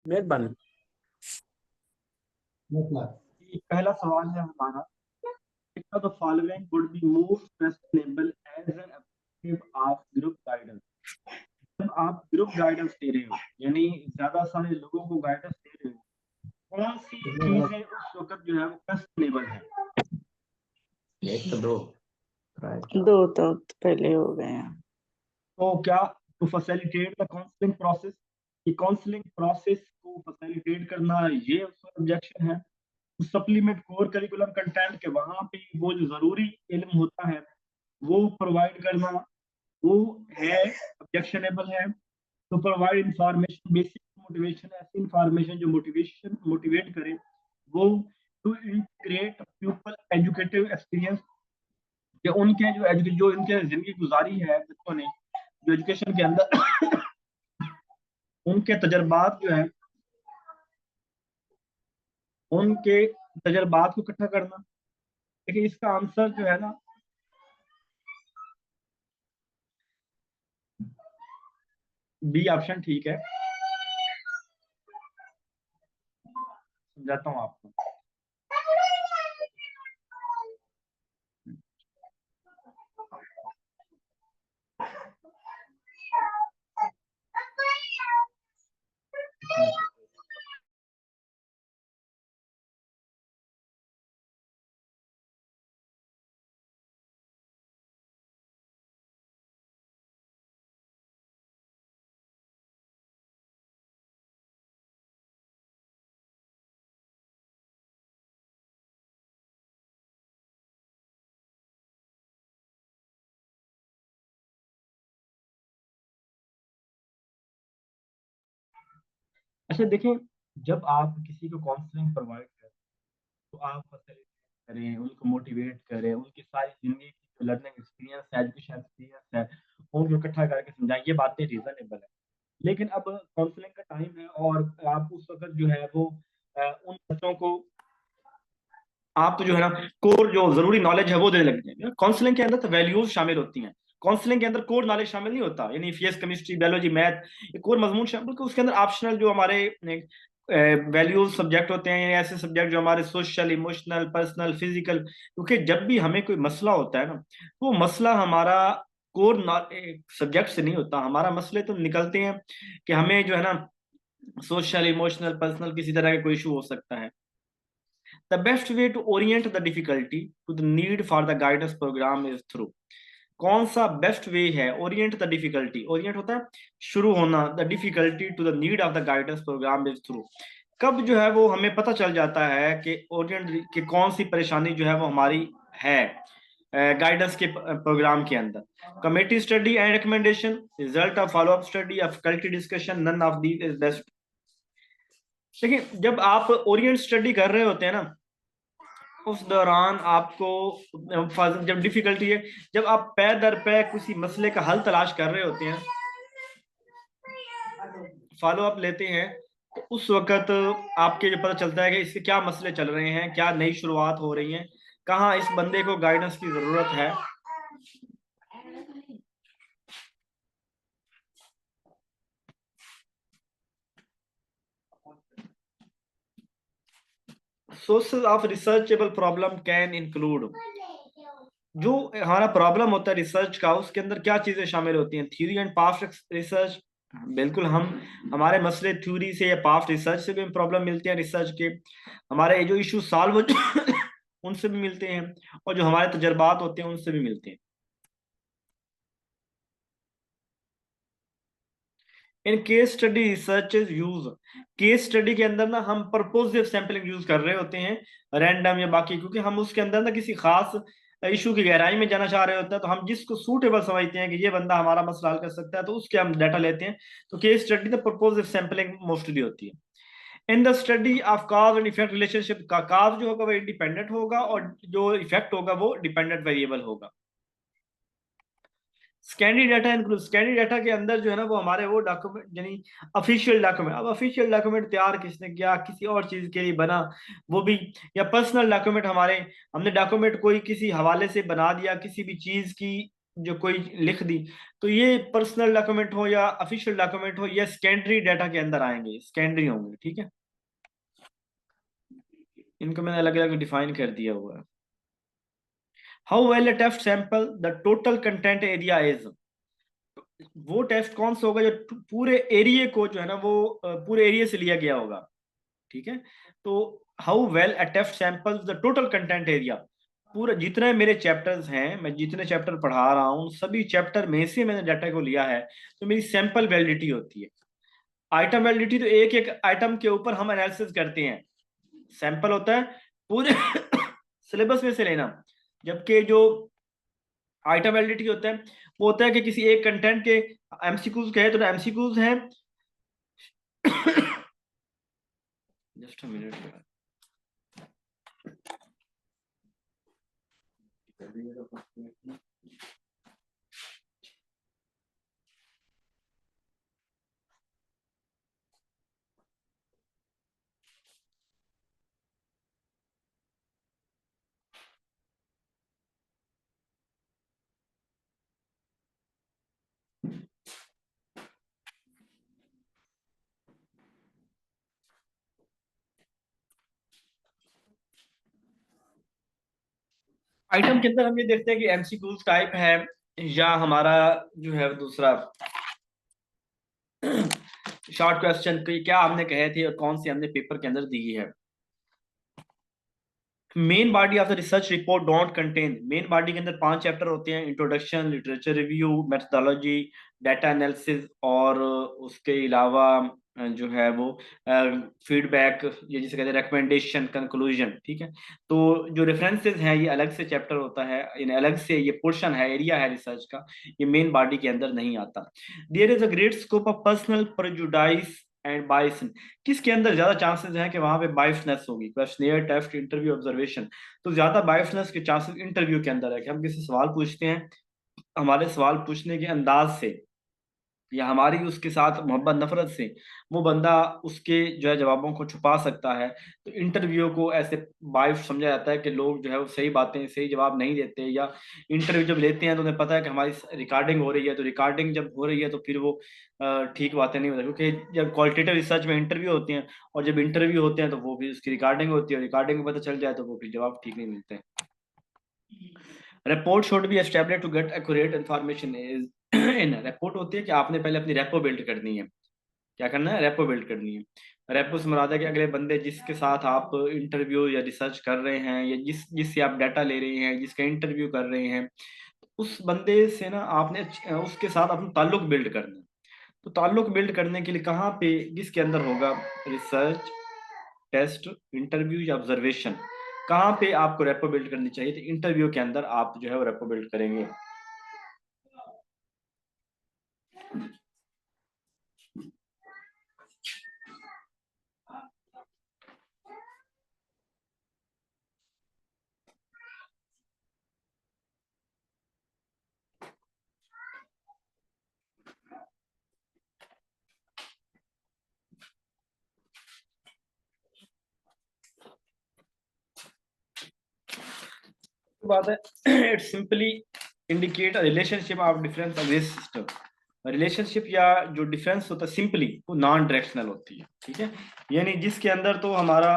मेहरबानी। पहला सवाल है हमारा, which of the following would be most sustainable as an objective of group guidance? जब आप ग्रुप गाइडेंस दे रहे हो, यानी ज्यादा सारे लोगों को गाइडेंस दे रहे हो, कौन सी चीजें उस वक्त जो है वो सस्टेनेबल है? एक तो दो। दो तो पहले हो गए हैं। तो क्या to facilitate the counselling process, कि काउंसलिंग प्रोसेस को फैसिलिटेट करना ये उसका ऑब्जेक्शन है। तो सप्लीमेंट कोर करिकुलम कंटेंट के वहां पे वो जो जरूरी इल्म होता है वो प्रोवाइड करना, वो है ऑब्जेक्शनेबल है। तो प्रोवाइड इंफॉर्मेशन बेसिक मोटिवेशन, ऐसी इंफॉर्मेशन जो मोटिवेशन मोटिवेट करे वो। To create people educative experience, कि उनके जो इनके जिंदगी गुजारी है बच्चों ने जो एजुकेशन के अंदर उनके तजर्बात जो है, उनके तजर्बात को इकट्ठा करना। देखिए इसका आंसर जो है ना, बी ऑप्शन ठीक है। समझाता हूँ आपको। अच्छा देखिए, जब आप किसी को काउंसलिंग प्रोवाइड करें तो आप फैसिलिटेट करें, उनको मोटिवेट करें, उनकी सारी जिंदगी की जो लर्निंग एक्सपीरियंस है, एजुकेशन एक्सपीरियंस है, उनको इकट्ठा करके समझाएं, ये बातें रीजनेबल है। लेकिन अब काउंसलिंग का टाइम है और आप उस वक्त जो है वो उन बच्चों को आप तो जो है ना कोर जो जरूरी नॉलेज है वो देने लगते हैं। काउंसलिंग के अंदर तो वैल्यूज शामिल होती हैं, काउंसलिंग के अंदर कोर नॉलेज शामिल नहीं होता, यानी फिजिक्स केमिस्ट्री बायोलॉजी मैथ ये कोर मजमून शामिल, बल्कि उसके अंदर ऑप्शनल जो हमारे वैल्यूज सब्जेक्ट होते हैं, ऐसे सब्जेक्ट जो हमारे सोशल इमोशनल पर्सनल फिजिकल, क्योंकि जब भी हमें कोई मसला होता है ना, वो मसला हमारा कोर सब्जेक्ट से नहीं होता। हमारा मसले तो निकलते हैं कि हमें जो है ना सोशल इमोशनल पर्सनल किसी तरह का कोई इशू हो सकता है। The best way to orient the difficulty to the need for the guidance program is through। कौन सा बेस्ट वे है? ओरिएंट द डिफिकल्टी, ओरिएंट होता है शुरू होना, the difficulty to the need of the guidance programme is through. कब जो है वो हमें पता चल जाता है कि ओरिएंट कि कौन सी परेशानी जो है वो हमारी है गाइडेंस के प्रोग्राम के अंदर। Committee study and recommendation, result of follow up study, of faculty discussion, none of these is best. देखिए जब आप ओरिएंट स्टडी कर रहे होते हैं ना, उस दौरान आपको जब डिफिकल्टी है, जब आप पै दर पै किसी मसले का हल तलाश कर रहे होते हैं, फॉलो अप लेते हैं, तो उस वक्त आपके जो पता चलता है कि इसके क्या मसले चल रहे हैं, क्या नई शुरुआत हो रही है, कहाँ इस बंदे को गाइडेंस की जरूरत है। Sources of researchable problem can include, जो हमारा प्रॉब्लम होता है रिसर्च का, उसके अंदर क्या चीजें शामिल होती हैं? थ्योरी एंड पास्ट रिसर्च, बिल्कुल हम हमारे मसले थ्योरी से या पास्ट रिसर्च से भी प्रॉब्लम मिलते हैं रिसर्च के, हमारे जो इशू सॉल्व उनसे भी मिलते हैं, और जो हमारे तजर्बात होते हैं उनसे भी मिलते हैं। In case study research is use, case study के अंदर ना हम परपोजिव सैंपलिंग यूज कर रहे होते हैं, रैंडम या बाकी, क्योंकि हम उसके अंदर ना किसी खास इशू की गहराई में जाना चाह रहे होते हैं, तो हम जिसको सूटेबल समझते हैं कि ये बंदा हमारा मसला हल कर सकता है, तो उसके हम डाटा लेते हैं। तो केस स्टडी तो परपोजिव सैंपलिंग मोस्टली होती है। In the study of cause and effect relationship, का कॉज जो होगा वो इंडिपेंडेंट होगा और जो इफेक्ट होगा वो डिपेंडेंट वेरिएबल होगा। Scandi data include, Scandi data के अंदर जो है ना वो हमारे वो डॉक्यूमेंट, यानी ऑफिशियल डॉक्यूमेंट, अब ऑफिशियल डॉक्यूमेंट तैयार किसने किया, किसी और चीज के लिए बना वो भी, या पर्सनल डॉक्यूमेंट हमारे, हमने डॉक्यूमेंट कोई किसी हवाले से बना दिया किसी भी चीज की जो कोई लिख दी, तो ये पर्सनल डॉक्यूमेंट हो या ऑफिशियल डॉक्यूमेंट हो, ये सेकेंडरी डाटा के अंदर आएंगे, सेकेंडरी होंगे, ठीक है। इनको मैंने अलग अलग डिफाइन कर दिया हुआ है। How well a test sample the total content area is, वो टेस्ट कौन सा होगा जो पूरे एरिया को जो है ना वो पूरे एरिया से लिया गया होगा, ठीक है। तो how well a test sample the total content area, पूरा जितने मेरे चैप्टर्स हैं, मैं जितने चैप्टर पढ़ा रहा हूँ सभी चैप्टर में से मैंने डाटा को लिया है, तो मेरी सैंपल वैलिडिटी होती है। आइटम वैलिडिटी तो एक एक आइटम के ऊपर हम एनालिसिस करते हैं, सैंपल होता है पूरे सिलेबस में से लेना, जबकि जो आइटम वैलिडिटी होता है वो होता है कि किसी एक कंटेंट के एमसीक्यूज कहे तो एमसीक्यूज हैं। जस्ट अ मिनट यार, आइटम के अंदर हम ये देखते हैं कि एमसीक्यूज टाइप है या हमारा जो है दूसरा शॉर्ट क्वेश्चन क्या हमने कहे थे और कौन सी हमने पेपर के अंदर दी है। Main body of the research report don't contain, main body के अंदर 5 चैप्टर होते हैं, introduction, literature review, methodology, data analysis, और उसके अलावा जो है वो फीडबैक, ये जिसे कहते हैं रिकमेंडेशन, कंक्लूजन, ठीक है। तो जो रेफरेंसेस हैं ये अलग से चैप्टर होता है, इन अलग से ये पोर्शन है, एरिया है रिसर्च का, ये मेन बॉडी के अंदर नहीं आता। There is a great scope of personal prejudice and bias, किसके अंदर ज्यादा चांसेस हैं कि वहां पे बायसनेस होगी, क्वेश्चनियर, टेस्ट, इंटरव्यू, ऑब्जर्वेशन, तो ज्यादा बायसनेस के चांसेस इंटरव्यू के अंदर है कि हम किसी सवाल पूछते हैं, हमारे सवाल पूछने के अंदाज से या हमारी उसके साथ मोहब्बत नफरत से वो बंदा उसके जो है जवाबों को छुपा सकता है। तो इंटरव्यू को ऐसे बायस समझा जाता है कि लोग जो है वो सही बातें, सही जवाब नहीं देते, या इंटरव्यू जब लेते हैं तो उन्हें पता है कि हमारी रिकॉर्डिंग हो रही है, तो रिकॉर्डिंग जब हो रही है तो फिर वो ठीक बातें नहीं होती, क्योंकि जब क्वालिटेटिव रिसर्च में इंटरव्यू होते हैं और जब इंटरव्यू होते हैं तो वो भी उसकी रिकॉर्डिंग होती है, रिकॉर्डिंग में पता चल जाए तो वो फिर जवाब ठीक नहीं मिलते। Report should be establish to get accurate information is in, report होती है कि आपने पहले अपनी रेपो बिल्ड करनी है, क्या करना है, रेपो बिल्ड करनी है। रेपो से मुराद है कि अगले बंदे जिसके साथ आप इंटरव्यू या रिसर्च कर रहे हैं या जिससे आप डाटा ले रहे हैं, जिसका इंटरव्यू कर रहे हैं, उस बंदे से ना आपने उसके साथ अपना ताल्लुक बिल्ड करना है। तो ताल्लुक बिल्ड करने के लिए कहाँ पे, किसके अंदर होगा, रिसर्च, टेस्ट, इंटरव्यू या ऑब्जर्वेशन, कहाँ पे आपको रेपो बिल्ड करनी चाहिए, तो इंटरव्यू के अंदर आप जो है वो रेपो बिल्ड करेंगे। बात है it simply indicate a relationship of difference exist system, relationship या जो डिफरेंस होता है सिंपली वो नॉन डायरेक्शनल होती है, ठीक है। यानी जिसके अंदर तो हमारा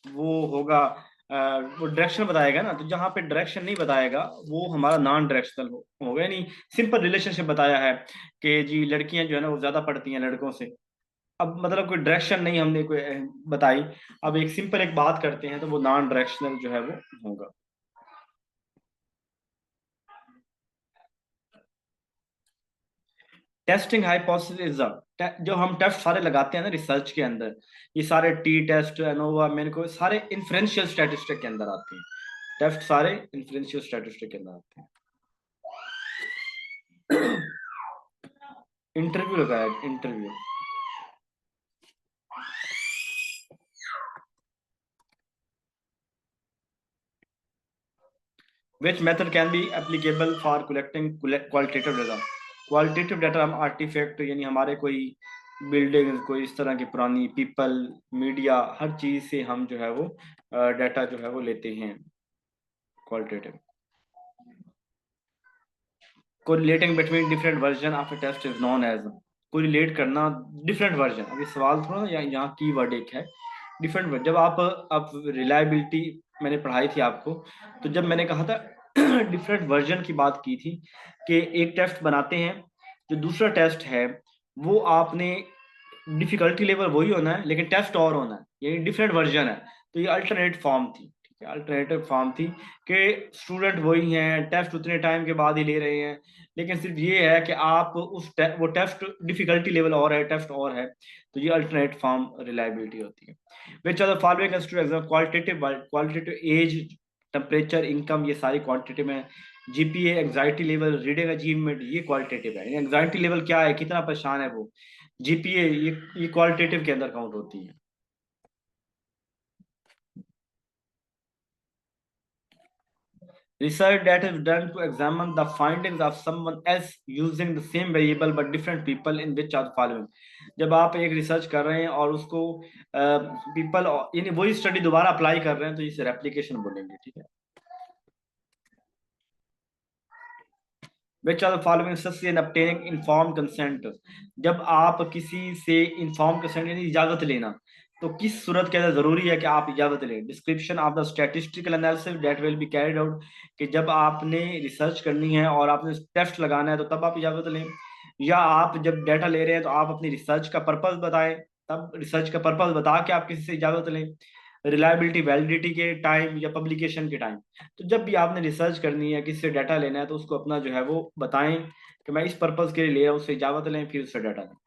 वो होगा वो डायरेक्शन बताएगा ना, तो जहाँ पे डायरेक्शन नहीं बताएगा वो हमारा नॉन डायरेक्शनल होगा। यानी सिंपल रिलेशनशिप बताया है कि जी लड़कियां जो है ना वो ज्यादा पढ़ती हैं लड़कों से, अब मतलब कोई डायरेक्शन नहीं हमने कोई बताई, अब एक सिंपल एक बात करते हैं तो वो नॉन डायरेक्शनल जो है वो होगा। टेस्टिंग हाइपोथेसिस इज जो हम टेस्ट सारे लगाते हैं ना रिसर्च के अंदर, ये सारे टी टेस्ट, एनोवा, मेन को सारे इन्फ्रेंशियल स्टैटिस्टिक के अंदर आते हैं, टेस्ट सारे इन्फ्रेंशियल स्टैटिस्टिक के अंदर आते हैं। इंटरव्यू लगाया, interview which method can be applicable for collecting qualitative data, qualitative data हम आर्टिफैक्ट यानी हमारे कोई बिल्डिंग, कोई इस तरह की पुरानी पीपल, मीडिया, हर चीज से हम जो है वो डाटा जो है वो लेते हैं qualitative. Correlating between different version of a test is known as, correlate करना डिफरेंट वर्जन। अभी सवाल थोड़ा यहाँ कीवर्ड एक है डिफरेंट। जब आप रिलायबिलिटी मैंने पढ़ाई थी आपको, तो जब मैंने कहा था डिफरेंट वर्जन की बात की थी कि एक टेस्ट बनाते हैं, जो दूसरा टेस्ट है वो आपने डिफिकल्टी लेवल वही होना है लेकिन टेस्ट और होना है, ये डिफरेंट वर्जन है। तो ये अल्टरनेट फॉर्म थी, ठीक है, अल्टरनेटिव फॉर्म थी कि स्टूडेंट वही हैं, टेस्ट उतने टाइम के बाद ही ले रहे हैं, लेकिन सिर्फ ये है कि आप वो टेस्ट डिफिकल्टी लेवल और है, टेस्ट और है। तो ये अल्टरनेट फॉर्म रिलायबिलिटी होती है। Which are the following exam qualitative as, temperature, income, ये सारी क्वांटिटेटिव है। GPA, anxiety level, reading achievement, ये क्वालिटेटिव है। एंजाइटी लेवल क्या है, कितना परेशान है वो, जीपीए ये क्वालिटेटिव के अंदर काउंट होती है। Research that is done to examine the findings of someone else using the same variable but different people in which are the following। जब आप एक रिसर्च कर रहे हैं और उसको पीपल यानी वही स्टडी दोबारा अप्लाई कर रहे हैं तो इसे रेप्लिकेशन बोलेंगे, ठीक है। Which are the following necessary in obtaining informed consent। जब आप किसी से informed consent यानी इजाजत लेना, तो किस सूरत के अंदर जरूरी है कि आप इजाजत लें। Description of the statistical analysis that will be carried out, कि जब आपने रिसर्च करनी है और आपने टेस्ट लगाना है तो तब आप इजाजत लें, या आप जब डाटा ले रहे हैं तो आप अपनी रिसर्च का पर्पस बताएं, तब रिसर्च का पर्पस बता के आप किसी से इजाजत लें। रिलायबिलिटी, वैलिडिटी के टाइम या पब्लिकेशन के टाइम। तो जब भी आपने रिसर्च करनी है, किसी से डाटा लेना है, तो उसको अपना जो है वो बताएं कि मैं इस पर्पस के लिए ले रहा हूँ, उससे इजाजत लें, फिर उससे डाटा लें।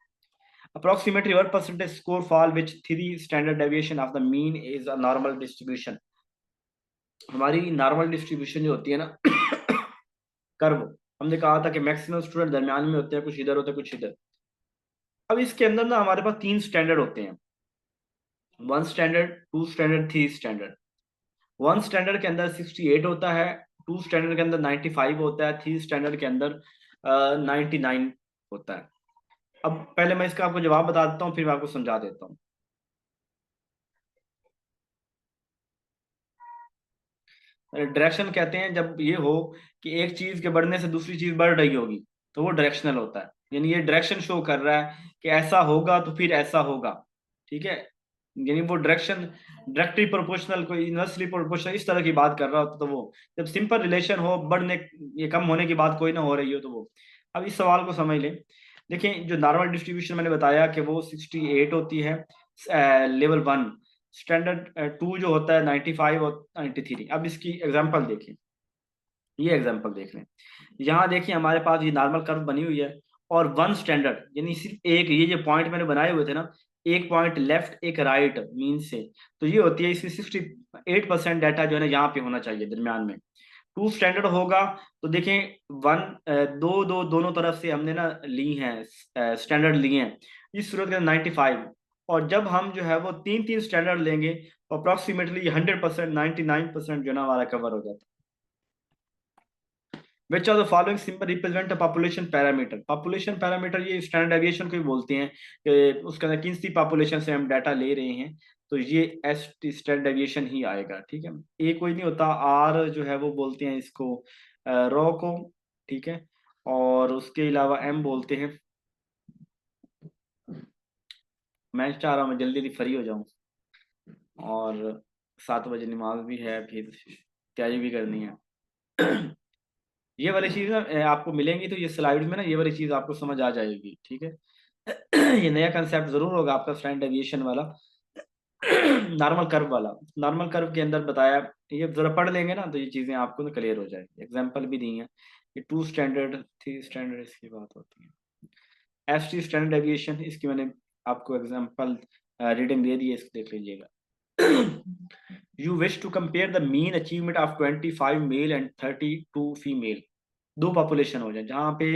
Approximately what percentage score fall which 3 standard deviation of the mean is a normal distribution। हमारी नॉर्मल डिस्ट्रीब्यूशन जो होती है ना कर्व, हमने कहा था कि मैक्सिमम स्टूडेंट दरमियान में होते हैं, कुछ इधर होते हैं कुछ इधर। अब इसके अंदर ना हमारे पास 3 स्टैंडर्ड होते हैं, 1 स्टैंडर्ड, 2 स्टैंडर्ड, 3 स्टैंडर्ड। 1 स्टैंडर्ड के अंदर 68 होता है, 2 स्टैंडर्ड के अंदर 95 होता है, 3 स्टैंडर्ड के अंदर 99 होता है। अब पहले मैं इसका आपको जवाब बता देता हूँ, फिर मैं आपको समझा देता हूँ। डायरेक्शन कहते हैं जब ये हो कि एक चीज के बढ़ने से दूसरी चीज बढ़ रही होगी, तो वो डायरेक्शनल होता है। यानी ये डायरेक्शन शो कर रहा है कि ऐसा होगा तो फिर ऐसा होगा, ठीक है। यानी वो डायरेक्शन डायरेक्टली प्रोपोर्शनल, कोई इनवर्सली प्रोपोर्शनल, इस तरह की बात कर रहा होता तो वो, जब सिंपल रिलेशन हो, बढ़ने ये कम होने की बात कोई ना हो रही हो तो वो। अब इस सवाल को समझ लें। देखिए जो नॉर्मल डिस्ट्रीब्यूशन मैंने बताया कि वो 68 होती है लेवल 1, स्टैंडर्ड 2 जो होता है 95 और 93। अब इसकी एग्जांपल देखें, ये एग्जांपल देख लें। यहाँ देखिए हमारे पास ये नॉर्मल कर्व बनी हुई है और 1 स्टैंडर्ड यानी सिर्फ एक, ये जो पॉइंट मैंने बनाए हुए थे ना, एक पॉइंट लेफ्ट एक राइट मीन से, तो ये होती है इसमें 68% डाटा जो है ना यहाँ पे होना चाहिए दरमियान में। 2 स्टैंडर्ड होगा तो देखें 1 दो दो दोनों तरफ से हमने ना ली हैं, स्टैंडर्ड लिए हैं, इस सूरत के 95। और जब हम जो है वो 3 स्टैंडर्ड लेंगे तो अप्रोक्सीमेटली 100% 99% जो है ना हमारा कवर हो जाता है। Which of the following symbol represent a population parameter। Population parameter ये स्टैंडर्ड डेविएशन को ही बोलते हैं कि उसके अंदर किस पॉपुलेशन से हम डाटा ले रहे हैं, तो ये एस स्टैंडर्ड डेविएशन ही आएगा, ठीक है। ए कोई नहीं होता, आर जो है वो बोलते हैं इसको रॉ को, ठीक है, और उसके अलावा एम बोलते हैं। मैं चाह रहा हूँ मैं जल्दी जल्दी फ्री हो जाऊं, और 7 बजे नमाज भी है, फिर तैयारी भी करनी है। ये वाली चीज ना आपको मिलेंगी तो ये स्लाइड में ना ये वाली चीज आपको समझ आ जाएगी, ठीक है। ये नया कंसेप्ट जरूर होगा आपका स्टैंडर्ड डेविएशन वाला, नॉर्मल कर्व वाला। नॉर्मल कर्व के अंदर बताया, ये जरा पढ़ लेंगे ना तो ये चीजें आपको ना क्लियर हो जाएगी। एग्जांपल भी दी है, ये 2 स्टैंडर्ड 3 स्टैंडर्ड इसकी बात होती है। एस टी स्टैंडर्ड डेविएशन, इसकी मैंने आपको एग्जांपल रीडिंग दे दी है, इसको देख लीजिएगा। You wish to compare the mean achievement of 25 male and 32 female। 2 population हो जाए जहां पे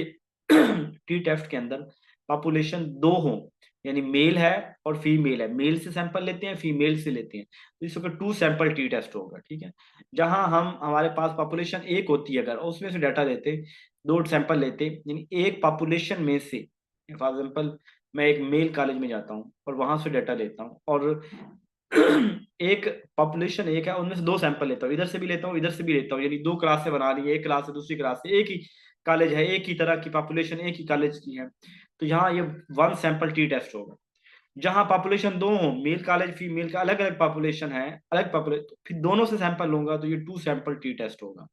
टी टेस्ट के अंदर पॉपुलेशन 2 हो, यानी मेल है और फीमेल है, मेल से सैंपल लेते हैं फीमेल से लेते हैं, तो इस वक्त 2 सैंपल टी टेस्ट होगा, ठीक है। जहां हम हमारे पास पॉपुलेशन 1 होती है अगर, उसमें से डाटा लेते 2 सैंपल लेते, यानी एक पॉपुलेशन में से, फॉर एग्जाम्पल मैं एक मेल कॉलेज में जाता हूँ और वहां से डाटा लेता हूँ, और एक पॉपुलेशन एक है, उनमें से 2 सैंपल लेता हूँ, इधर से भी लेता हूँ इधर से भी लेता हूँ, यानी 2 क्लास से बना रही है, एक क्लास से दूसरी क्लास से, एक ही कॉलेज है, एक ही तरह की पॉपुलेशन एक ही कॉलेज की है, तो यहाँ ये 1 सैंपल टी टेस्ट होगा। जहां पॉपुलेशन 2 हो, मेल कॉलेज फीमेल का अलग अलग पॉपुलेशन है, अलग पॉपुलेशन, फिर दोनों से सैंपल लूंगा तो ये 2 सैंपल टी टेस्ट होगा।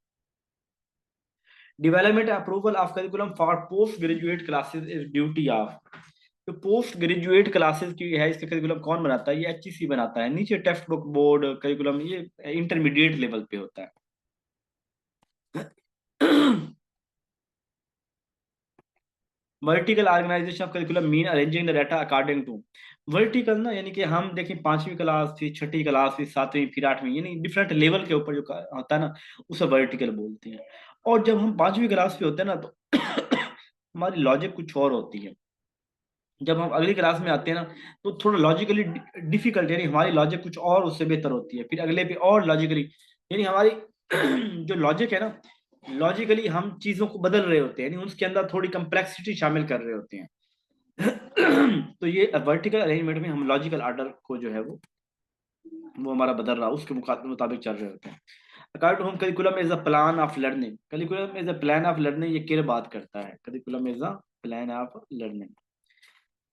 Development approval of curriculum for post graduate classes is duty of, तो पोस्ट ग्रेजुएट क्लासेस की है इसका करिकुलम कौन बनाता है? ये एचईसी बनाता है। नीचे टेक्स्ट बुक बोर्ड करिकुलम ये इंटरमीडिएट लेवल पे होता है। Vertical organisation of curriculum mean arranging the data according to, vertical ना यानी कि हम देखें 5वीं क्लास फिर 6ठी क्लास फिर 7वीं फिर 8वीं, यानी डिफरेंट लेवल के ऊपर जो होता है ना उसे वर्टिकल बोलते हैं। और जब हम 5वीं क्लास पे होते हैं ना तो हमारी लॉजिक कुछ और होती है। जब हम अगली क्लास में आते हैं ना तो थोड़ा लॉजिकली डिफिकल्ट, यानी हमारी लॉजिक कुछ और उससे बेहतर होती है। फिर अगले पे और लॉजिकली, यानी हमारी जो लॉजिक है ना, लॉजिकली हम चीजों को बदल रहे होते हैं, यानी उसके अंदर थोड़ी कम्प्लेक्सिटी शामिल कर रहे होते हैं। तो ये वर्टिकल अरेंजमेंट में हम लॉजिकल ऑर्डर को जो है वो हमारा बदल रहा है, उसके मुताबिक चल रहे होते हैं। According to home curriculum is a plan of learning, curriculum is a plan of learning, ये क्या बात करता है? Curriculum is a plan of learning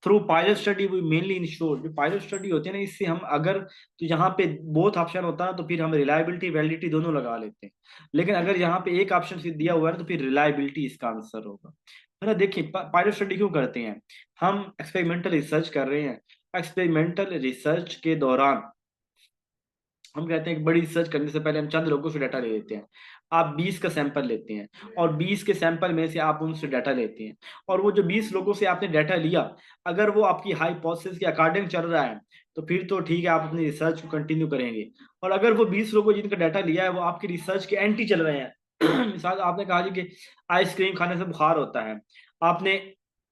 through pilot study we mainly ensure, जो पायलट स्टडी होती है ना इससे हम अगर, तो यहाँ पे बोथ ऑप्शन होता है तो फिर हम रिलायबिलिटी वैलिडिटी दोनों लगा लेते हैं, लेकिन अगर यहाँ पे एक ऑप्शन सिर्फ दिया हुआ है तो फिर रिलायबिलिटी इसका आंसर होगा। है ना? देखिए पायलट स्टडी क्यों करते हैं? हम एक्सपेरिमेंटल रिसर्च कर रहे हैं, एक्सपेरिमेंटल रिसर्च के दौरान हम कहते हैं कि बड़ी रिसर्च करने से पहले हम चंद लोगों से डाटा ले लेते हैं। आप 20 का सैंपल लेते हैं और 20 के सैंपल में से आप उनसे डाटा लेते हैं, और वो जो 20 लोगों से आपने डाटा लिया अगर वो आपकी हाइपोथेसिस के अकॉर्डिंग चल रहा है तो फिर तो ठीक है, आप अपनी रिसर्च को कंटिन्यू करेंगे। और अगर वो 20 लोगों जिनका डाटा लिया है वो आपकी रिसर्च के एंटी चल रहे हैं मिसाल आपने कहा जी कि आइसक्रीम खाने से बुखार होता है, आपने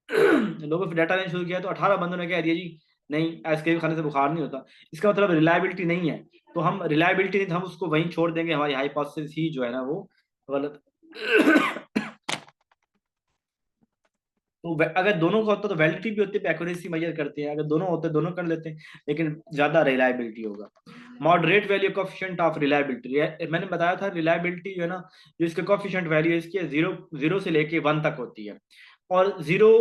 लोगों से डाटा लेना शुरू किया तो 18 बंदों ने कह दिया जी नहीं आइसक्रीम खाने से बुखार नहीं होता, इसका मतलब रिलायबिलिटी नहीं है। तो हम रिलायबिलिटी नहीं, तो हम उसको वहीं छोड़ देंगे, हमारी हाइपोथेसिस ही जो है ना वो गलत। तो अगर दोनों का होता तो वैलिडिटी भी होती है, एक्यूरेसी मेजर करते हैं, अगर दोनों होते दोनों कर लेते हैं, लेकिन ज्यादा रिलायबिलिटी होगा। Moderate value coefficient of reliability, मैंने बताया था रिलायबिलिटी जो है ना, जो इसके कोफिशिएंट वैल्यू है इसकी 0 से लेके 1 तक होती है, और 0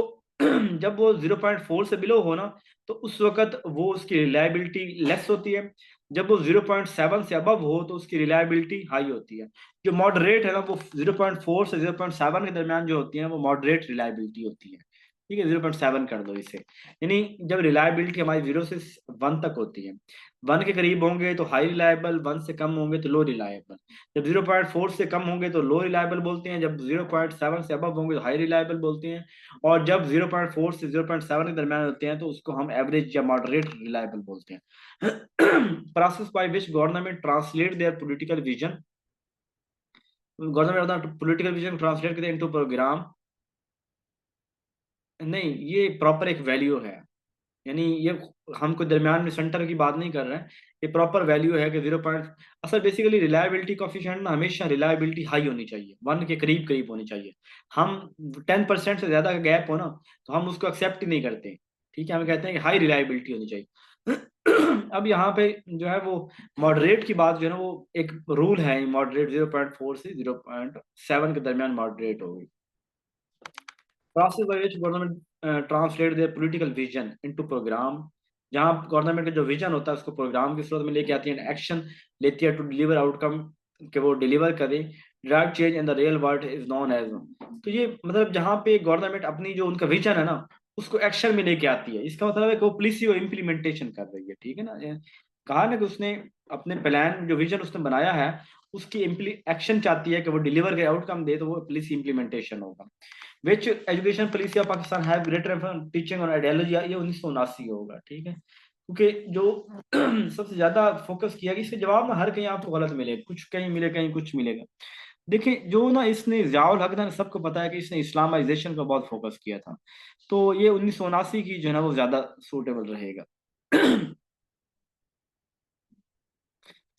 जब वो 0.4 से बिलो हो ना तो उस वक्त वो उसकी रिलायबिलिटी लेस होती है, जब वो 0.7 से अबव हो तो उसकी रिलायबिलिटी हाई होती है। जो मॉडरेट है ना वो 0.4 से 0.7 के दरमियान जो होती है वो मॉडरेट रिलायबिलिटी होती है। ठीक है, 0.7 कर दो इसे, यानी जब रिलायबिलिटी हमारी 0 से 1 तक होती है, 1 के करीब होंगे तो हाई रिलायबल, 1 से कम होंगे तो लो रिलायबल, जब 0.4 से कम होंगे तो लो रिलायबल बोलते हैं, जब 0.7 से अबव होंगे तो हाई रिलायबल बोलते हैं, और जब 0.4 से 0.7 के दरमियान होते हैं तो उसको हम एवरेज या मॉडरेट रिलायबल बोलते हैं। Process by which government translate their political vision, government अपना पॉलिटिकल विजन ट्रांसलेट करते हैं इनटू प्रोग्राम, नहीं ये प्रॉपर एक वैल्यू है, यानी ये हम कोई दरमियान में सेंटर की बात नहीं कर रहे हैं, ये प्रॉपर वैल्यू है कि 0 पॉइंट, असल बेसिकली रिलायबिलिटी कोफिशिएंट ना हमेशा रिलायबिलिटी हाई होनी चाहिए, 1 के करीब करीब होनी चाहिए। हम 10% से ज्यादा का गैप हो ना तो हम उसको एक्सेप्ट ही नहीं करते, ठीक है, हम कहते हैं कि हाई रिलायबिलिटी होनी चाहिए। अब यहाँ पे जो है वो मॉडरेट की बात जो है ना वो एक रूल है, मॉडरेट 0.4 से 0.7 के दरमियान मॉडरेट होगी। Process by which government translate their political vision into programme, जहां गवर्नमेंट का जो विजन होता है उसको प्रोग्राम की सूरत में लेके आती है, एक्शन लेती है टू डिलीवर आउटकम के वो डिलीवर करे, direct change in the real world is known as. तो ये मतलब जहां पे गवर्नमेंट अपनी जो उनका विजन है ना उसको एक्शन में लेके आती है, इसका मतलब है कि वो पॉलिसी और इम्प्लीमेंटेशन कर रही है, ठीक है ना। कहा ना कि उसने अपने प्लान जो विजन उसने बनाया है उसकी एक्शन चाहती है कि वो डिलीवर के आउटकम दे, तो वो पॉलिसी इम्प्लीमेंटेशन होगा। Which education policy of Pakistan have greater teaching और आइडियोलॉजी, ये 1979 होगा, ठीक है, क्योंकि जो सबसे ज्यादा फोकस किया गया, इसके जवाब में हर कहीं आपको गलत मिलेगा, कुछ कहीं मिले कहीं कुछ मिलेगा। देखिए जो ना इसने ज़ियाउल हक ना, सबको पता है कि इसने इस्लामाइजेशन का बहुत फोकस किया था, तो ये 1979 की जो है ना वो ज्यादा सूटेबल रहेगा।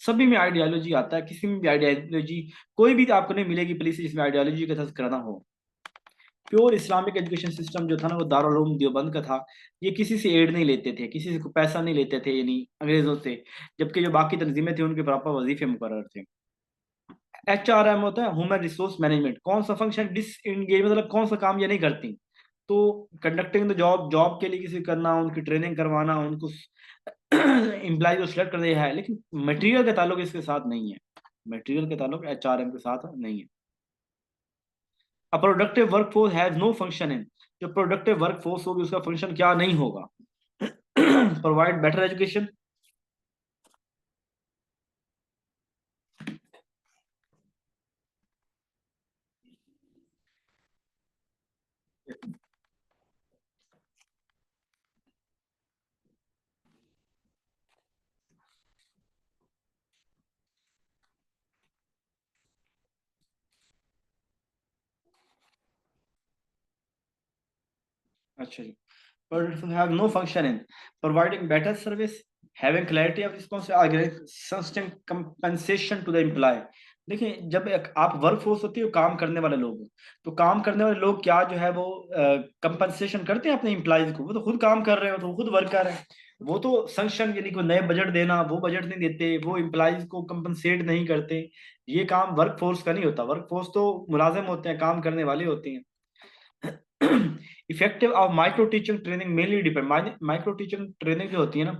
सभी में आइडियोलॉजी आता है, किसी में भी आइडियोलॉजी कोई भी आपको नहीं मिलेगी पॉलिसी जिसमें आइडियोलॉजी का तस्करा ना हो। प्योर इस्लामिक एजुकेशन सिस्टम जो था ना वो दारुल उलूम देवबंद का था, ये किसी से एड नहीं लेते थे, किसी से पैसा नहीं लेते थे, यानी अंग्रेजों से, जबकि जो बाकी तंजीमें थी उनके प्रॉपर वजीफे मुकर्रर थे। HRM होता है ह्यूमन रिसोर्स मैनेजमेंट। कौन सा फंक्शन डिसएंगेज मतलब कौन सा काम ये नहीं करती, तो कंडक्टिंग द जॉब, जॉब के लिए किसी करना, उनकी ट्रेनिंग करवाना, उनको एम्प्लॉय को सिलेक्ट करना है, लेकिन मटेरियल का ताल्लुक इसके साथ नहीं है, मटेरियल का ताल्लुक HRM के साथ नहीं है। A productive workforce has no function in, जो प्रोडक्टिव वर्कफोर्स होगी उसका फंक्शन क्या नहीं होगा? प्रोवाइड बेटर एजुकेशन, अच्छा जी, but have no function in providing better service, having clarity of responsibility, constant compensation to the employee। देखिए जब आप वर्क फोर्स होती है काम करने वाले लोग, तो काम करने वाले लोग क्या जो है वो कंपनसेशन करते हैं अपने एम्प्लॉयज को? वो तो खुद काम कर रहे हो, तो खुद वर्कर है, वो तो संक्शन यानी कोई नए बजट देना, वो बजट नहीं देते, वो एम्प्लॉयज को कंपनसेट नहीं करते। ये काम वर्क फोर्स का नहीं होता, वर्क फोर्स तो मुलाजिम होते हैं, काम करने वाले होते हैं। Effective of micro teaching training mainly depend, micro teaching training जो होती है ना,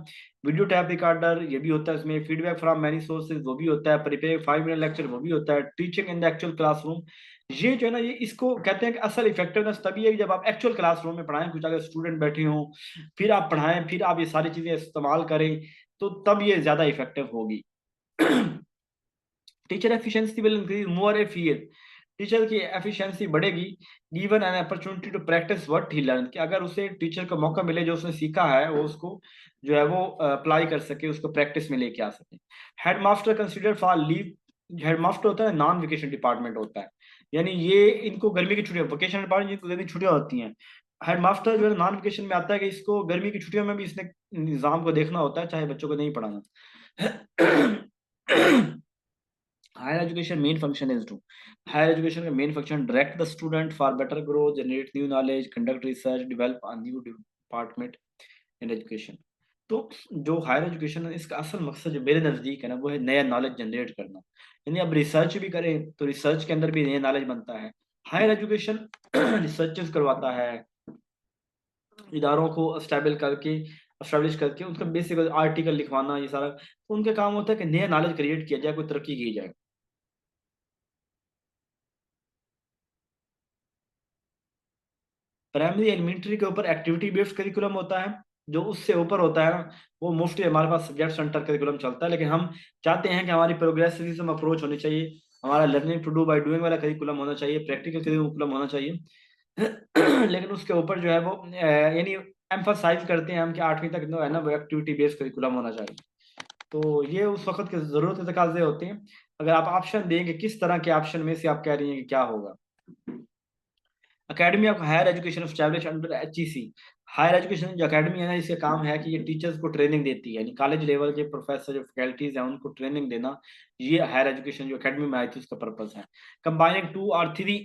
वीडियो टैप रिकॉर्डर ये भी होता है इसमें, फीडबैक फ्रॉम मैनी सोर्सेज वो भी होता है, प्रिपेयर 5 मिनट लेक्चर वो भी होता है, teaching in the actual classroom, ये जो है ना, ये इसको कहते हैं कि असल इफेक्टिवनेस तभी है जब आप एक्चुअल क्लासरूम में पढ़ाएं, कुछ अगर स्टूडेंट बैठे हों, फिर आप पढ़ाएं, फिर आप ये सारी चीजें इस्तेमाल करें, तो तब ये ज्यादा इफेक्टिव होगी। Teacher efficiency will increase more if he, teacher की एफिशिएंसी बढ़ेगी given an opportunity to practise what he learn, कि अगर उसे टीचर को मौका मिले जो उसने सीखा है वो उसको जो है वो अप्लाई कर सके, उसको प्रैक्टिस में लेके आ सके। Head master consider for leave, head master होता है नॉन वेकेशन डिपार्टमेंट होता है, यानी ये इनको गर्मी की छुट्टियां, वेकेशन डिपार्टमेंट जिनको गर्मी की छुट्टियां होती हैं, हेड मास्टर जो है नॉन वेकेशन में आता है कि इसको गर्मी की छुट्टियों में भी इसने निजाम को देखना होता है, चाहे बच्चों को नहीं पढ़ाना। Higher education main function is to, higher education का main function direct the student for better growth, generate new knowledge, conduct research, develop a new department in education। तो जो हायर एजुकेशन है इसका असल मकसद जो मेरे नज़दीक है ना, वो है नया नॉलेज जनरेट करना, यानी अब रिसर्च भी करें तो रिसर्च के अंदर भी नया नॉलेज बनता है। हायर एजुकेशन रिसर्चेस करवाता है, इदारों को स्टैब्लिश करके उनका बेसिक आर्टिकल लिखवाना, ये सारा तो उनका काम होता है कि नया नॉलेज क्रिएट किया जाए, कोई तरक्की की जाए। प्राइमरी एलिमेंट्री के ऊपर एक्टिविटी बेस्ड करिकुलम होता है, जो उससे ऊपर होता है ना, वो मोस्टली हमारे पास सब्जेक्ट सेंटर करिकुलम चलता है, लेकिन हम चाहते हैं कि हमारी प्रोग्रेसिविज्म अप्रोच होनी चाहिए, हमारा learning to do by doing वाला करिकुलम होना चाहिए, प्रैक्टिकल करिकुलम होना चाहिए। लेकिन उसके ऊपर जो है वो यानी एम्फसाइज करते हैं हम कि 8वीं तक जो है ना वो एक्टिविटी बेस्ड करिकुलम होना चाहिए। तो ये उस वक्त की जरूरत के तकाजे होते हैं। अगर आप ऑप्शन देंगे, किस तरह के ऑप्शन में से आप कह रही हैं कि क्या होगा? Academy of higher education establish under HEC, higher education जो अकेडमी है ना, इसका काम है कि ये टीचर्स को ट्रेनिंग देती है, यानी कॉलेज लेवल के प्रोफेसर जो फैकल्टीज हैं उनको ट्रेनिंग देना, ये हायर एजुकेशन जो अकेडमी में आई थी उसका पर्पस है। कंबाइनिंग 2 और 3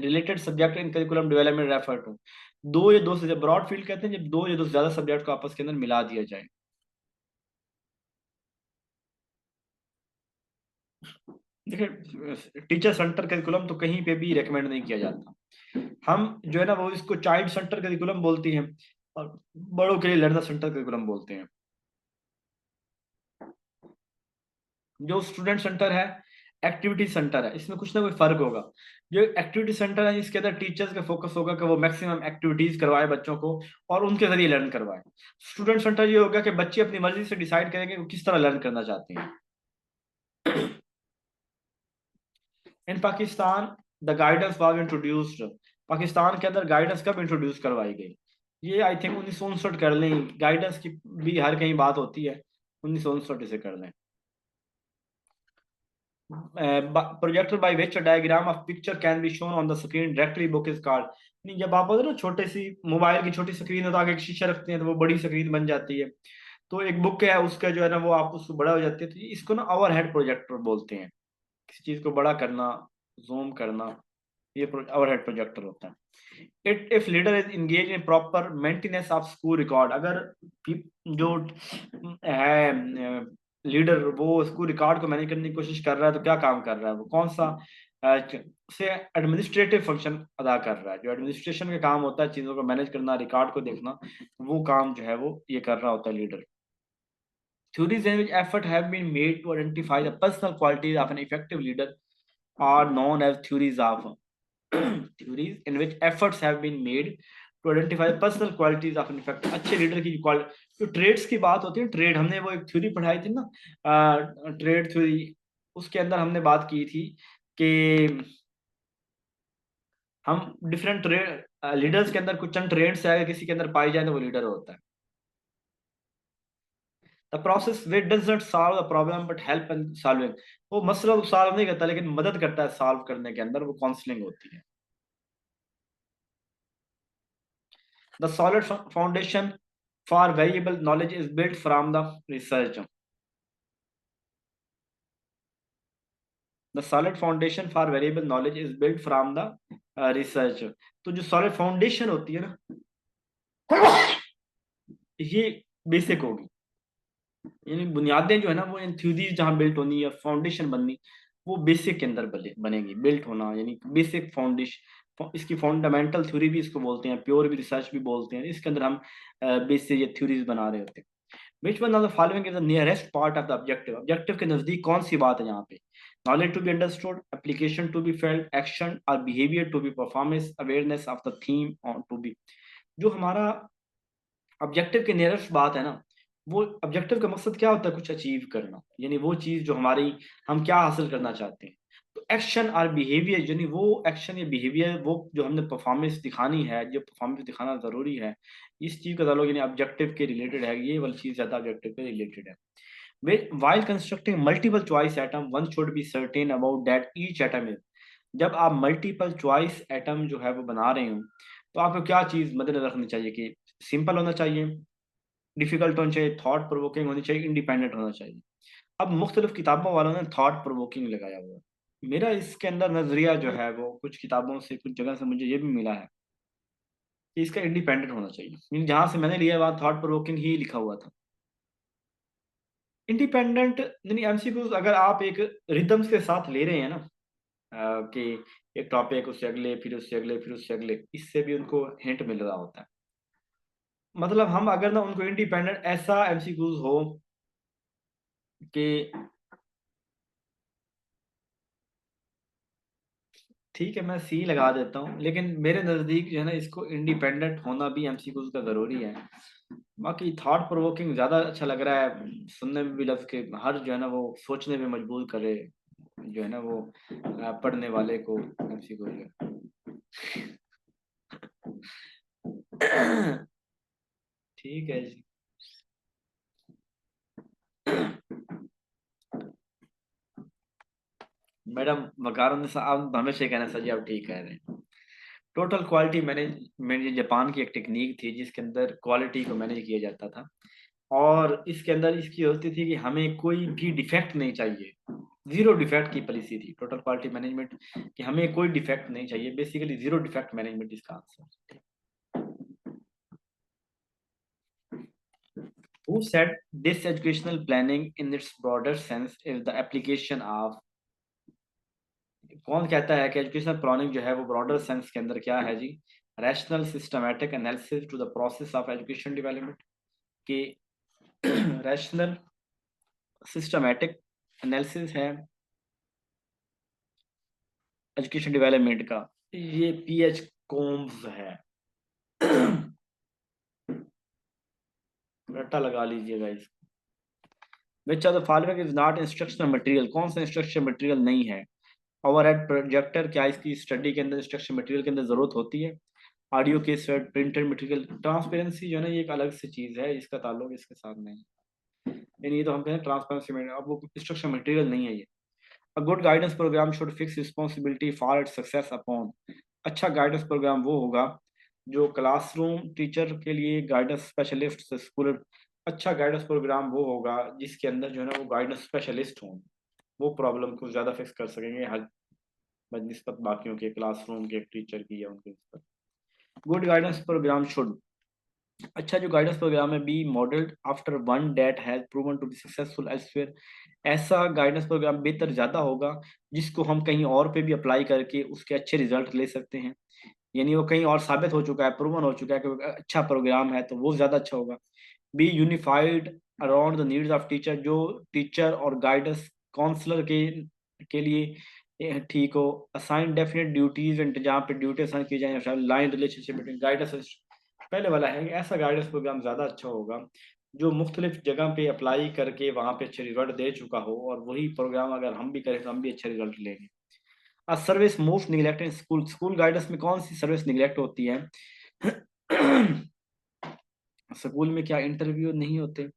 related subject in curriculum development refer to, दो या दो से ब्रॉड फील्ड कहते हैं जब दो या दो से ज्यादा सब्जेक्ट को आपस के अंदर मिला दिया जाए। देखिए टीचर सेंटर करिकुलम तो कहीं पे भी रेकमेंड नहीं किया जाता, हम जो है ना वो इसको चाइल्ड सेंटर करिकुलम बोलते हैं और बड़ों के लिए लर्नर सेंटर करिकुलम बोलते हैं। जो स्टूडेंट सेंटर है, एक्टिविटी सेंटर है, इसमें कुछ ना कोई फर्क होगा। जो एक्टिविटी सेंटर है इसके अंदर टीचर्स का फोकस होगा कि वो मैक्सिमम एक्टिविटीज करवाए बच्चों को और उनके जरिए लर्न करवाए। स्टूडेंट सेंटर ये होगा कि बच्चे अपनी मर्जी से डिसाइड करेंगे वो किस तरह लर्न करना चाहते हैं। In Pakistan the guidance was introduced, Pakistan के अंदर गाइडेंस कब इंट्रोड्यूस करवाई गई? ये आई थिंक 1959 कर लें, गाइडेंस की भी हर कहीं बात होती है, 1959 इसे कर लें। Projector by which diagram of picture can be shown on the screen directly book is called, नहीं जब आप बोलते हो ना छोटे सी मोबाइल की छोटी स्क्रीन है तो आगे एक शीशा रखते हैं तो वो बड़ी स्क्रीन बन जाती है, तो एक बुक है उसका जो है ना वो आप उसको बड़ा हो जाती है, तो इसको ना ओवरहेड प्रोजेक्टर बोलते हैं, किसी चीज को बड़ा करना, जूम करना, ये ओवरहेड प्रोजेक्टर होता है। It if leader is engage in proper maintenance of school record, अगर जो है लीडर वो उसको रिकॉर्ड को मैनेज करने की कोशिश कर रहा है, तो क्या काम कर रहा है वो, कौन सा से एडमिनिस्ट्रेटिव फंक्शन अदा कर रहा है। जो एडमिनिस्ट्रेशन का काम होता है, चीजों को मैनेज करना, रिकॉर्ड को देखना, वो काम जो है वो ये कर रहा होता है leader. Theories in which effort have been made to identify the personal qualities of an effective leader are known as theories of theories in which efforts have been made to identify the personal qualities of an effective अच्छे leader की जो trades की बात होती है, trade हमने वो एक थ्योरी पढ़ाई थी ना, ट्रेड थ्योरी, उसके अंदर हमने बात की थी कि हम डिफरेंट ट्रेड लीडर्स के अंदर कुछ चंद ट्रेड्स है, अगर किसी के अंदर पाई जाए तो वो लीडर होता है। The process which does not solve the problem but help in solving, वो मसला तो सॉल्व नहीं करता लेकिन मदद करता है सॉल्व करने के अंदर, वो काउंसलिंग होती है। The solid foundation for variable knowledge is built from the research. The solid foundation for variable knowledge is built from the research. तो जो सॉलिड फाउंडेशन होती है ना, ये बेसिक होगी, यानी बुनियादें जो है ना वो इन थ्योरीज जहाँ बिल्ट होनी है, फाउंडेशन बननी, वो बेसिक के अंदर बनेगी। बिल्ट होना यानी बेसिक फाउंडेशन, इसकी फंडामेंटल थ्योरी भी इसको बोलते हैं, प्योर भी रिसर्च भी बोलते हैं। इसके अंदर हम बेसिक ये थ्योरीज बना रहे होते हैं। Which one of the following is the nearest part of the objective, objective के नजदीक कौन सी बात है यहाँ पे? Knowledge to be understood, application to be felt, action और behaviour to be performance, awareness of the theme to be. जो हमारा ऑब्जेक्टिव के नियरेस्ट बात है ना, वो ऑब्जेक्टिव का मकसद क्या होता है? कुछ अचीव करना, यानी वो चीज जो हमारी, हम क्या हासिल करना चाहते हैं। तो एक्शन और बिहेवियर, यानी वो एक्शन या बिहेवियर, वो जो हमने परफॉर्मेंस दिखानी है, जो परफॉर्मेंस दिखाना जरूरी है, इस चीज का ताल्लुक यानी ऑब्जेक्टिव के रिलेटेड है, ये वाली चीज ज्यादा ऑब्जेक्टिव के रिलेटेड है। While constructing multiple choice atom, one should be certain about that each atom is, जब आप मल्टीपल चॉइस एटम जो है वो बना रहे हो, तो आपको क्या चीज मद्देनजर रखनी चाहिए कि सिंपल होना चाहिए, डिफिकल्ट होना चाहिए, थॉट प्रोवोकिंग होनी चाहिए, इंडिपेंडेंट होना चाहिए। अब मुख्तलिफ किताबों वालों ने थॉट प्रोवोकिंग लगाया हुआ है। मेरा इसके अंदर नजरिया जो है वो कुछ किताबों से, कुछ जगह से मुझे ये भी मिला है कि इसका इंडिपेंडेंट होना चाहिए। जहां से मैंने लिया वहां थॉट प्रोवोकिंग ही लिखा हुआ था। इंडिपेंडेंट यानी एमसीक्यूज अगर आप एक रिदम्स के साथ ले रहे हैं ना, कि एक टॉपिक उससे अगले, फिर उससे अगले, फिर उससे अगले, इससे भी उनको हिंट मिल रहा होता है। मतलब हम अगर ना उनको इंडिपेंडेंट ऐसा एमसीक्यूज हो कि ठीक है मैं सी लगा देता हूँ, लेकिन मेरे नज़दीक जो है ना इसको इंडिपेंडेंट होना भी एमसीक्यूज का ज़रूरी है। बाकी थॉट प्रोवोकिंग ज़्यादा अच्छा लग रहा है सुनने में भी, लफ्ज़ के हर जो है ना वो सोचने में मजबूर करे, जो है ना वो पढ़ने वाले को एमसीक्यू जो है। ठीक है जी। मैडम वकार आप हमेशा कहना सर जी आप ठीक कह रहे हैं। टोटल क्वालिटी मैनेजमेंट ये जापान की एक टेक्निक थी जिसके अंदर क्वालिटी को मैनेज किया जाता था, और इसके अंदर इसकी होती थी कि हमें कोई भी डिफेक्ट नहीं चाहिए, जीरो डिफेक्ट की पॉलिसी थी टोटल क्वालिटी मैनेजमेंट, कि हमें कोई डिफेक्ट नहीं चाहिए, बेसिकली जीरो डिफेक्ट मैनेजमेंट इसका answer. Who said this educational planning in its broader sense is the application of, कौन कहता है कि एजुकेशनल प्लानिंग जो है वो ब्रॉडर सेंस के अंदर क्या है जी? Rational systematic analysis to the process of education development, कि रैशनल सिस्टमैटिक एनालिसिस है एजुकेशन डेवलपमेंट का, ये पीएच कोम्स है। रट्टा लगा लीजिएगा इसको। Which of the following is not instructional material, कौन सा इंस्ट्रक्शन मटेरियल नहीं है? ओवरहेड प्रोजेक्टर, क्या इसकी स्टडी के अंदर इंस्ट्रक्शन मटेरियल के अंदर जरूरत होती है? ऑडियो के सेट, प्रिंटेड मटेरियल, ट्रांसपेरेंसी जो है ना ये एक अलग से चीज है, इसका ताल्लुक इसके साथ नहीं है, यानी ये तो हम कहें ट्रांसपेरेंसी में, अब वो इंस्ट्रक्शन मटेरियल नहीं है ये। A good guidance programme should fix responsibility for its success upon, अच्छा गाइडेंस प्रोग्राम वो होगा जो क्लासरूम टीचर के लिए गाइडेंस स्पेशलिस्ट, स्कूल, अच्छा गाइडेंस प्रोग्राम वो होगा जिसके अंदर जो है ना वो गाइडेंस स्पेशलिस्ट हों, वो प्रॉब्लम को ज़्यादा फिक्स कर सकेंगे हर बनिस्बत बाकियों के क्लासरूम के टीचर की या उनके। गुड गाइडेंस प्रोग्राम शुड अच्छा जो गाइडेंस प्रोग्राम है be modelled after one that has proven to be successful elsewhere. ऐसा गाइडेंस प्रोग्राम बेहतर ज़्यादा होगा जिसको हम कहीं और पे भी अप्लाई करके उसके अच्छे रिजल्ट ले सकते हैं। यानी वो कहीं और साबित हो चुका है, प्रूवन हो चुका है कि अच्छा प्रोग्राम है, तो वो ज़्यादा अच्छा होगा। Be unified around the needs of teacher, जो टीचर और गाइडेंस काउंसलर के लिए ठीक हो। असाइन डेफिनेट ड्यूटीज एंड जहाँ पे ड्यूटी असाइन की जाए, लाइन रिलेशनशिप बिटवीन गाइडेंस। पहले वाला है ऐसा गाइडेंस प्रोग्राम ज़्यादा अच्छा होगा जो मुख्तलिफ जगह पे अप्लाई करके वहाँ पे अच्छे रिजल्ट दे चुका हो, और वही प्रोग्राम अगर हम भी करें तो हम भी अच्छे रिजल्ट लेंगे। A service most neglected in school, school guidance में कौन सी सर्विस निगलेक्ट होती है? स्कूल में क्या इंटरव्यू नहीं होते,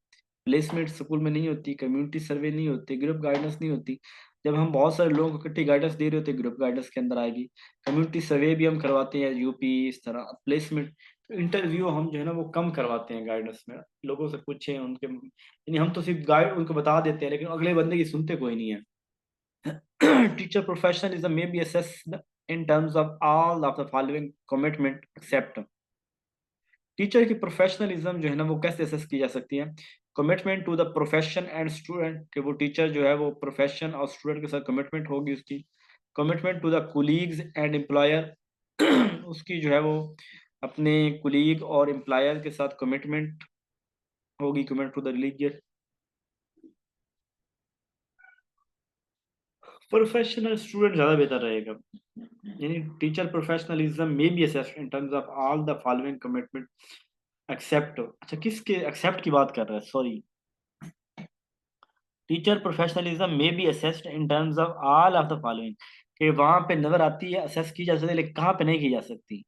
प्लेसमेंट स्कूल में नहीं होती, कम्युनिटी सर्वे नहीं होती, ग्रुप गाइडेंस नहीं होती। जब हम बहुत सारे लोगों को इकट्ठी गाइडेंस दे रहे होते ग्रुप गाइडेंस के अंदर आएगी। कम्युनिटी सर्वे भी हम करवाते हैं यूपी इस तरह। प्लेसमेंट, इंटरव्यू हम जो है ना वो कम करवाते हैं गाइडेंस में, लोगों से पूछें उनके, यानी हम तो सिर्फ गाइड उनको बता देते हैं लेकिन अगले बंदे की सुनते कोई नहीं है। Teacher professionalism may be assessed in terms of all of the following commitment except। Teacher की प्रोफेशनलिज्म जो है ना वो कैसे असेस की जा सकती है? Commitment to the profession and student, कि वो टीचर जो है वो प्रोफेशन और स्टूडेंट के साथ कमिटमेंट होगी उसकी। Commitment to the colleagues and employer, उसकी जो है वो अपने कुलीग और एम्प्लॉयर के साथ कमिटमेंट होगी। Commitment to the religious, professional student ज़्यादा बेहतर रहेगा। यानी टीचर प्रोफेशनलिज्म में be assessed in terms of all the following commitment except. अच्छा किसके एक्सेप्ट की बात कर रहा है, सॉरी। टीचर प्रोफेशनलिज्म में be assessed in terms of all of the following, कि वहां पे नजर आती है, असेस की जा सकती है, लेकिन कहाँ पे नहीं की जा सकती?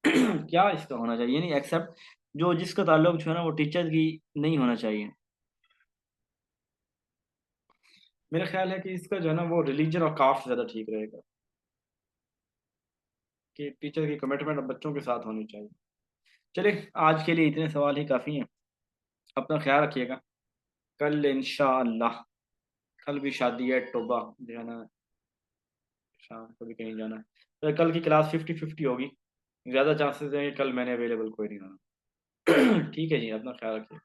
क्या इसका होना चाहिए? यानी एक्सेप्ट जो जिसका ताल्लुक जो है ना वो टीचर की नहीं होना चाहिए। मेरा ख्याल है कि इसका जो है ना वो रिलीजन और कास्ट ज्यादा ठीक रहेगा, कि टीचर की कमिटमेंट बच्चों के साथ होनी चाहिए। चलिए आज के लिए इतने सवाल ही काफ़ी हैं। अपना ख्याल रखिएगा। कल इंशाअल्लाह, कल भी शादी है, टोबा जाना है, शाम को भी कहीं जाना है, तो कल की क्लास 50-50 होगी। ज़्यादा चांसेस हैं कि कल मैंने अवेलेबल कोई नहीं होना। ठीक है जी, अपना ख्याल रखिए।